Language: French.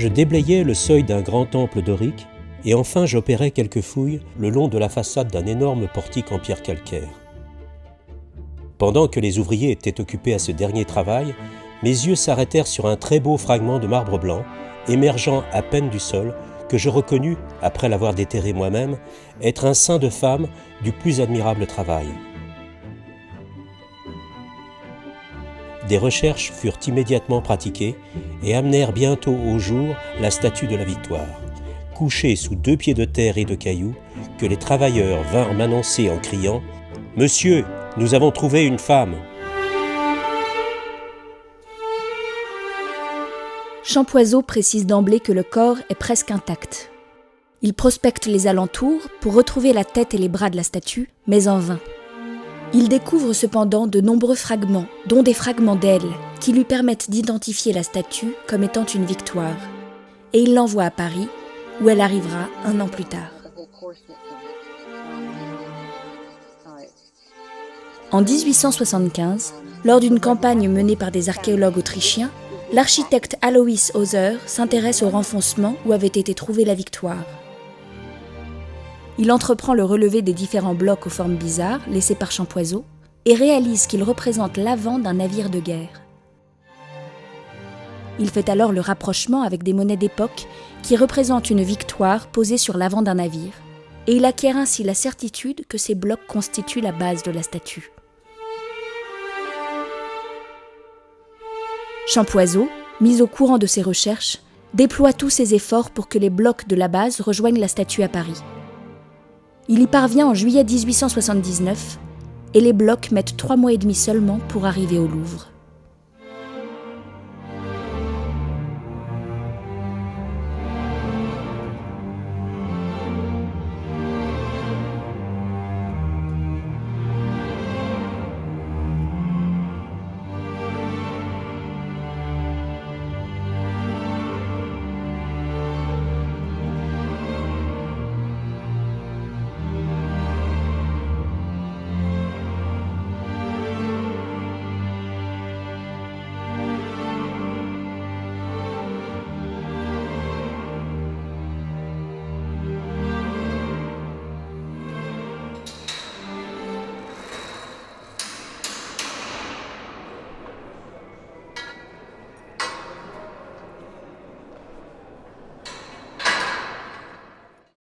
Je déblayais le seuil d'un grand temple dorique et enfin j'opérais quelques fouilles le long de la façade d'un énorme portique en pierre calcaire. Pendant que les ouvriers étaient occupés à ce dernier travail, mes yeux s'arrêtèrent sur un très beau fragment de marbre blanc, émergeant à peine du sol, que je reconnus, après l'avoir déterré moi-même, être un sein de femme du plus admirable travail. Des recherches furent immédiatement pratiquées et amenèrent bientôt au jour la statue de la Victoire, couchée sous 2 pieds de terre et de cailloux, que les travailleurs vinrent m'annoncer en criant « Monsieur, nous avons trouvé une femme !» Champoiseau précise d'emblée que le corps est presque intact. Il prospecte les alentours pour retrouver la tête et les bras de la statue, mais en vain. Il découvre cependant de nombreux fragments, dont des fragments d'ailes, qui lui permettent d'identifier la statue comme étant une victoire. Et il l'envoie à Paris, où elle arrivera 1 an plus tard. En 1875, lors d'une campagne menée par des archéologues autrichiens, l'architecte Alois Hauser s'intéresse au renfoncement où avait été trouvée la Victoire. Il entreprend le relevé des différents blocs aux formes bizarres laissés par Champoiseau et réalise qu'ils représentent l'avant d'un navire de guerre. Il fait alors le rapprochement avec des monnaies d'époque qui représentent une victoire posée sur l'avant d'un navire, et il acquiert ainsi la certitude que ces blocs constituent la base de la statue. Champoiseau, mis au courant de ses recherches, déploie tous ses efforts pour que les blocs de la base rejoignent la statue à Paris. Il y parvient en juillet 1879 et les blocs mettent 3 mois et demi seulement pour arriver au Louvre.